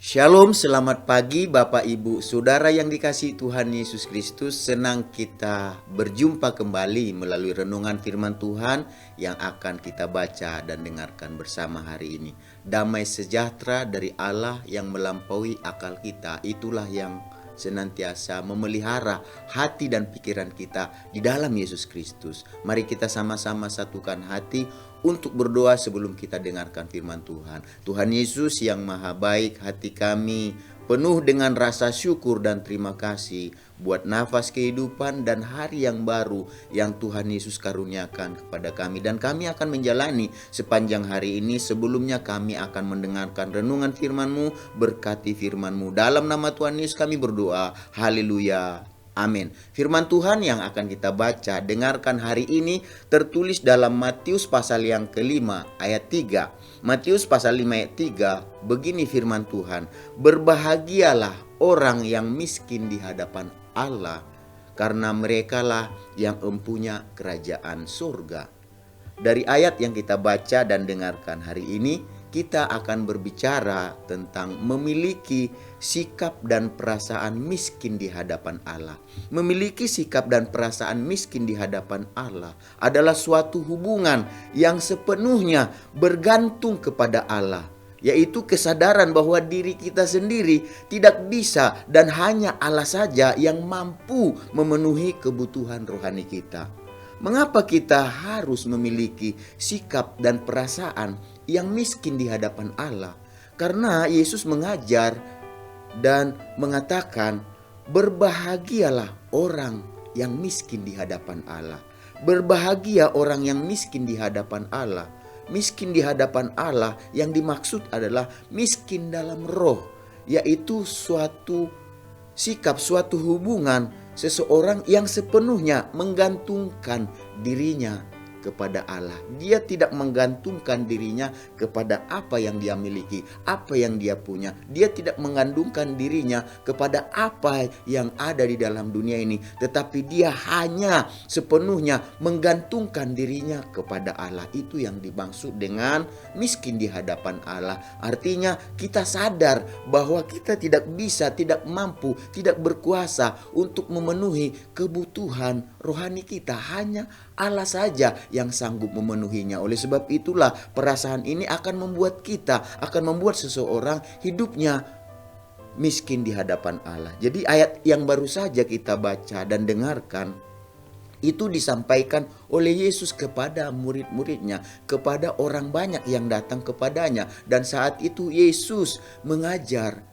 Shalom, selamat pagi Bapak Ibu Saudara yang dikasihi Tuhan Yesus Kristus. Senang kita berjumpa kembali melalui renungan firman Tuhan yang akan kita baca dan dengarkan bersama hari ini. Damai sejahtera dari Allah yang melampaui akal kita, itulah yang senantiasa memelihara hati dan pikiran kita di dalam Yesus Kristus. Mari kita sama-sama satukan hati untuk berdoa sebelum kita dengarkan firman Tuhan. Tuhan Yesus yang maha baik, hati kami penuh dengan rasa syukur dan terima kasih buat nafas kehidupan dan hari yang baru yang Tuhan Yesus karuniakan kepada kami. Dan kami akan menjalani sepanjang hari ini. Sebelumnya kami akan mendengarkan renungan firman-Mu, berkati firman-Mu. Dalam nama Tuhan Yesus kami berdoa. Haleluya. Amin. Firman Tuhan yang akan kita baca, dengarkan hari ini tertulis dalam Matius pasal yang kelima ayat 3. Matius pasal 5 ayat 3, begini firman Tuhan. Berbahagialah orang yang miskin di hadapan Allah, karena merekalah yang empunya kerajaan surga. Dari ayat yang kita baca dan dengarkan hari ini, kita akan berbicara tentang memiliki sikap dan perasaan miskin di hadapan Allah. Memiliki sikap dan perasaan miskin di hadapan Allah adalah suatu hubungan yang sepenuhnya bergantung kepada Allah, yaitu kesadaran bahwa diri kita sendiri tidak bisa dan hanya Allah saja yang mampu memenuhi kebutuhan rohani kita. Mengapa kita harus memiliki sikap dan perasaan yang miskin di hadapan Allah? Karena Yesus mengajar dan mengatakan, berbahagialah orang yang miskin di hadapan Allah. Berbahagia orang yang miskin di hadapan Allah. Miskin di hadapan Allah yang dimaksud adalah miskin dalam roh, yaitu suatu sikap, suatu hubungan seseorang yang sepenuhnya menggantungkan dirinya kepada Allah. Dia tidak menggantungkan dirinya kepada apa yang dia miliki, apa yang dia punya. Dia tidak menggantungkan dirinya kepada apa yang ada di dalam dunia ini, tetapi dia hanya sepenuhnya menggantungkan dirinya kepada Allah. Itu yang dimaksud dengan miskin di hadapan Allah. Artinya kita sadar bahwa kita tidak bisa, tidak mampu, tidak berkuasa untuk memenuhi kebutuhan rohani kita. Hanya Allah saja yang sanggup memenuhinya. Oleh sebab itulah perasaan ini akan membuat seseorang hidupnya miskin di hadapan Allah. Jadi ayat yang baru saja kita baca dan dengarkan itu disampaikan oleh Yesus kepada murid-muridnya, kepada orang banyak yang datang kepadanya. Dan saat itu Yesus mengajar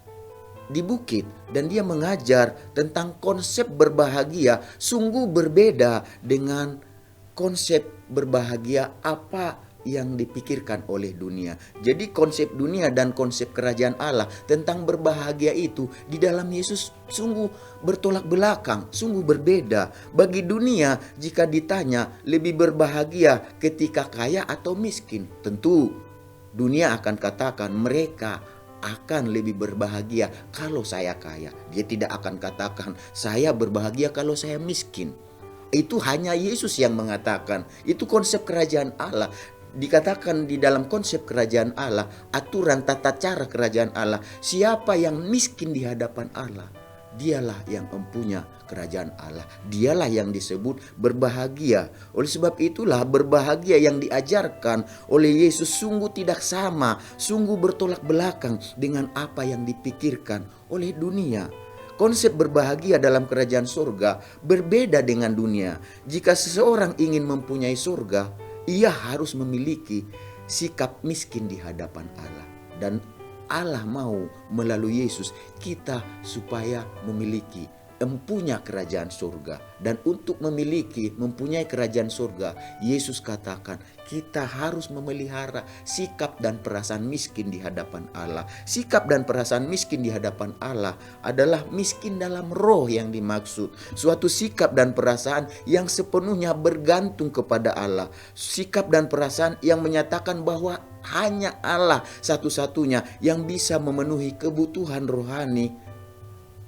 di bukit dan dia mengajar tentang konsep berbahagia, sungguh berbeda dengan konsep berbahagia apa yang dipikirkan oleh dunia. Jadi konsep dunia dan konsep kerajaan Allah tentang berbahagia itu di dalam Yesus sungguh bertolak belakang, sungguh berbeda. Bagi dunia, jika ditanya lebih berbahagia ketika kaya atau miskin, tentu dunia akan katakan mereka akan lebih berbahagia kalau saya kaya. Dia tidak akan katakan saya berbahagia kalau saya miskin. Itu hanya Yesus yang mengatakan. Itu konsep kerajaan Allah. Dikatakan di dalam konsep kerajaan Allah, aturan tata cara kerajaan Allah, siapa yang miskin di hadapan Allah, dialah yang mempunyai kerajaan Allah. Dialah yang disebut berbahagia. Oleh sebab itulah berbahagia yang diajarkan oleh Yesus sungguh tidak sama, sungguh bertolak belakang dengan apa yang dipikirkan oleh dunia. Konsep berbahagia dalam kerajaan surga berbeda dengan dunia. Jika seseorang ingin mempunyai surga, ia harus memiliki sikap miskin di hadapan Allah. Dan Allah mau melalui Yesus kita supaya mempunyai kerajaan surga. Dan untuk mempunyai kerajaan surga, Yesus katakan kita harus memelihara sikap dan perasaan miskin di hadapan Allah. Sikap dan perasaan miskin di hadapan Allah adalah miskin dalam roh yang dimaksud. Suatu sikap dan perasaan yang sepenuhnya bergantung kepada Allah. Sikap dan perasaan yang menyatakan bahwa hanya Allah satu-satunya yang bisa memenuhi kebutuhan rohani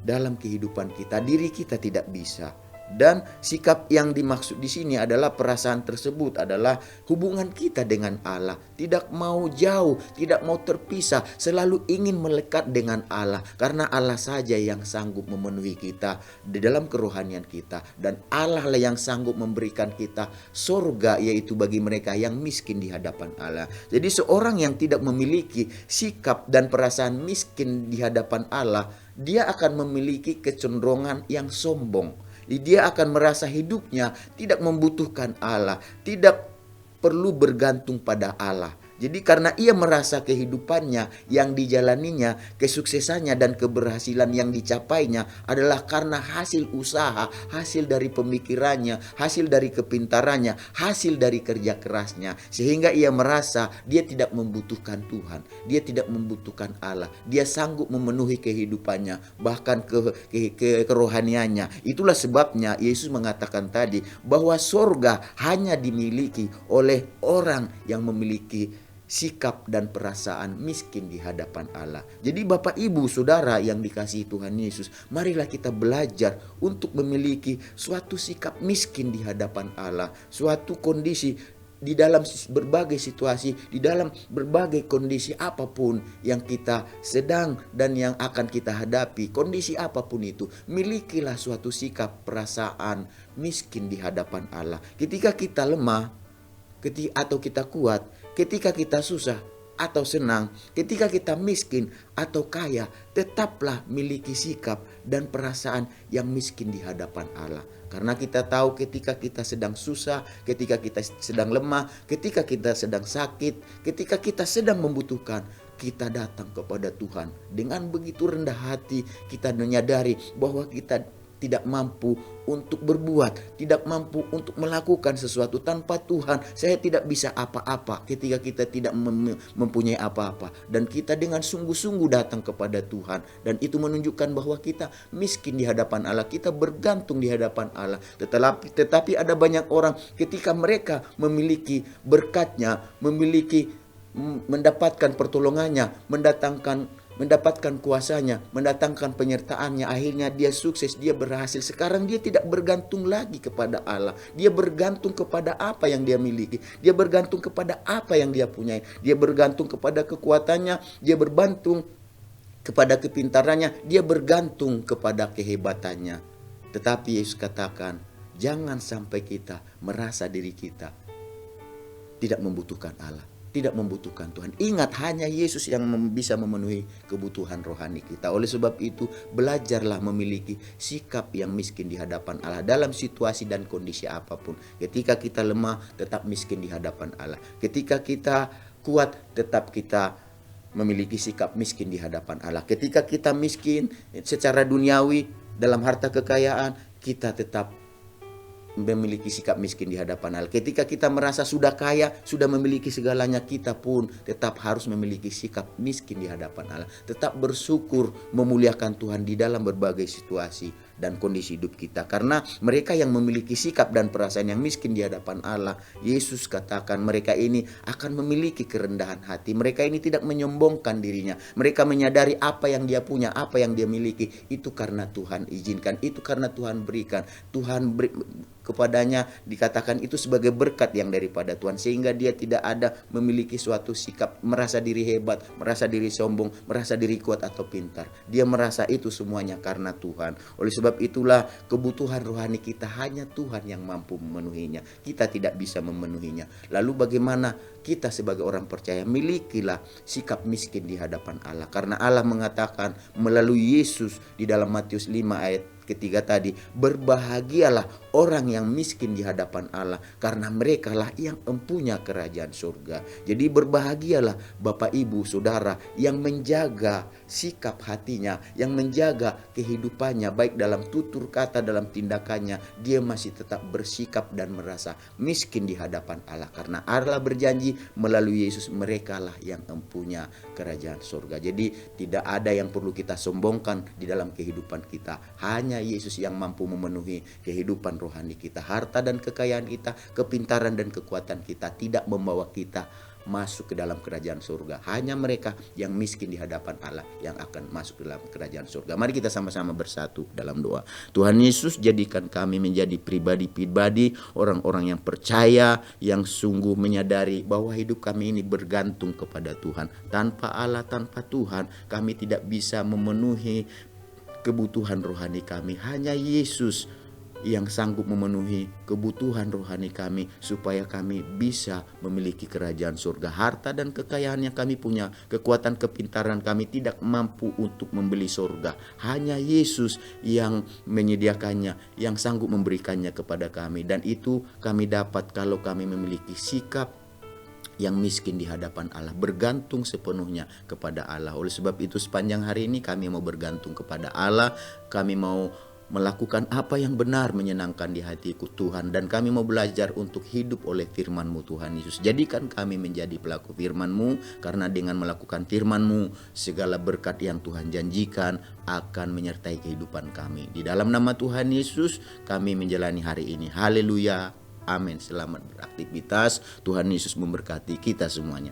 dalam kehidupan kita. Diri kita tidak bisa. Dan sikap yang dimaksud di sini adalah perasaan tersebut adalah hubungan kita dengan Allah. Tidak mau jauh, tidak mau terpisah, selalu ingin melekat dengan Allah. Karena Allah saja yang sanggup memenuhi kita di dalam kerohanian kita. Dan Allah lah yang sanggup memberikan kita surga, yaitu bagi mereka yang miskin di hadapan Allah. Jadi seorang yang tidak memiliki sikap dan perasaan miskin di hadapan Allah, dia akan memiliki kecenderungan yang sombong. Dia akan merasa hidupnya tidak membutuhkan Allah, tidak perlu bergantung pada Allah. Jadi karena ia merasa kehidupannya yang dijalaninya, kesuksesannya dan keberhasilan yang dicapainya adalah karena hasil usaha, hasil dari pemikirannya, hasil dari kepintarannya, hasil dari kerja kerasnya. Sehingga ia merasa dia tidak membutuhkan Tuhan, dia tidak membutuhkan Allah. Dia sanggup memenuhi kehidupannya, bahkan kerohaniannya. Itulah sebabnya Yesus mengatakan tadi bahwa sorga hanya dimiliki oleh orang yang memiliki sikap dan perasaan miskin di hadapan Allah. Jadi Bapak Ibu Saudara yang dikasihi Tuhan Yesus, marilah kita belajar untuk memiliki suatu sikap miskin di hadapan Allah, suatu kondisi di dalam berbagai situasi, di dalam berbagai kondisi apapun yang kita sedang dan yang akan kita hadapi, kondisi apapun itu, milikilah suatu sikap perasaan miskin di hadapan Allah. Ketika kita lemah, atau kita kuat, ketika kita susah atau senang, ketika kita miskin atau kaya, tetaplah miliki sikap dan perasaan yang miskin di hadapan Allah. Karena kita tahu ketika kita sedang susah, ketika kita sedang lemah, ketika kita sedang sakit, ketika kita sedang membutuhkan, kita datang kepada Tuhan. Dengan begitu rendah hati, kita menyadari bahwa kita tidak mampu untuk berbuat, tidak mampu untuk melakukan sesuatu. Tanpa Tuhan saya tidak bisa apa-apa. Ketika kita tidak mempunyai apa-apa, dan kita dengan sungguh-sungguh datang kepada Tuhan, dan itu menunjukkan bahwa kita miskin di hadapan Allah, kita bergantung di hadapan Allah. Tetapi ada banyak orang ketika mereka memiliki berkatnya, memiliki mendapatkan pertolongannya, mendapatkan kuasanya, mendatangkan penyertaannya, akhirnya dia sukses, dia berhasil. Sekarang dia tidak bergantung lagi kepada Allah. Dia bergantung kepada apa yang dia miliki. Dia bergantung kepada apa yang dia punyai. Dia bergantung kepada kekuatannya, dia bergantung kepada kepintarannya, dia bergantung kepada kehebatannya. Tetapi Yesus katakan, jangan sampai kita merasa diri kita tidak membutuhkan Allah, tidak membutuhkan Tuhan. Ingat, hanya Yesus yang bisa memenuhi kebutuhan rohani kita. Oleh sebab itu, belajarlah memiliki sikap yang miskin di hadapan Allah dalam situasi dan kondisi apapun. Ketika kita lemah, tetap miskin di hadapan Allah. Ketika kita kuat, tetap kita memiliki sikap miskin di hadapan Allah. Ketika kita miskin secara duniawi dalam harta kekayaan, kita tetap memiliki sikap miskin di hadapan Allah. Ketika kita merasa sudah kaya, sudah memiliki segalanya, kita pun tetap harus memiliki sikap miskin di hadapan Allah. Tetap bersyukur, memuliakan Tuhan di dalam berbagai situasi dan kondisi hidup kita. Karena mereka yang memiliki sikap dan perasaan yang miskin di hadapan Allah, Yesus katakan mereka ini akan memiliki kerendahan hati. Mereka ini tidak menyombongkan dirinya. Mereka menyadari apa yang dia punya, apa yang dia miliki, itu karena Tuhan izinkan, itu karena Tuhan berikan. Tuhan beri kepadanya, dikatakan itu sebagai berkat yang daripada Tuhan, sehingga dia tidak ada memiliki suatu sikap merasa diri hebat, merasa diri sombong, merasa diri kuat atau pintar. Dia merasa itu semuanya karena Tuhan. Oleh sebab itulah kebutuhan rohani kita hanya Tuhan yang mampu memenuhinya. Kita tidak bisa memenuhinya. Lalu bagaimana kita sebagai orang percaya? Milikilah sikap miskin di hadapan Allah. Karena Allah mengatakan melalui Yesus di dalam Matius 5 ayat ketiga tadi, berbahagialah orang yang miskin di hadapan Allah, karena merekalah yang empunya kerajaan surga. Jadi berbahagialah Bapak Ibu Saudara yang menjaga sikap hatinya, yang menjaga kehidupannya, baik dalam tutur kata, dalam tindakannya, dia masih tetap bersikap dan merasa miskin di hadapan Allah. Karena Allah berjanji melalui Yesus merekalah yang empunya kerajaan surga. Jadi tidak ada yang perlu kita sombongkan di dalam kehidupan kita. Hanya Yesus yang mampu memenuhi kehidupan rohani kita. Harta dan kekayaan kita, kepintaran dan kekuatan kita tidak membawa kita masuk ke dalam kerajaan surga. Hanya mereka yang miskin di hadapan Allah yang akan masuk ke dalam kerajaan surga. Mari kita sama-sama bersatu dalam doa. Tuhan Yesus, jadikan kami menjadi pribadi-pribadi, orang-orang yang percaya, yang sungguh menyadari bahwa hidup kami ini bergantung kepada Tuhan. Tanpa Allah, tanpa Tuhan, kami tidak bisa memenuhi kebutuhan rohani kami. Hanya Yesus yang sanggup memenuhi kebutuhan rohani kami supaya kami bisa memiliki kerajaan surga. Harta dan kekayaan yang kami punya, kekuatan kepintaran kami tidak mampu untuk membeli surga. Hanya Yesus yang menyediakannya, yang sanggup memberikannya kepada kami. Dan itu kami dapat kalau kami memiliki sikap yang miskin di hadapan Allah, bergantung sepenuhnya kepada Allah. Oleh sebab itu sepanjang hari ini kami mau bergantung kepada Allah, kami mau melakukan apa yang benar menyenangkan di hatiku Tuhan, dan kami mau belajar untuk hidup oleh firman-Mu Tuhan Yesus. Jadikan kami menjadi pelaku firman-Mu, karena dengan melakukan firman-Mu segala berkat yang Tuhan janjikan akan menyertai kehidupan kami. Di dalam nama Tuhan Yesus kami menjalani hari ini. Haleluya. Amin. Selamat beraktivitas. Tuhan Yesus memberkati kita semuanya.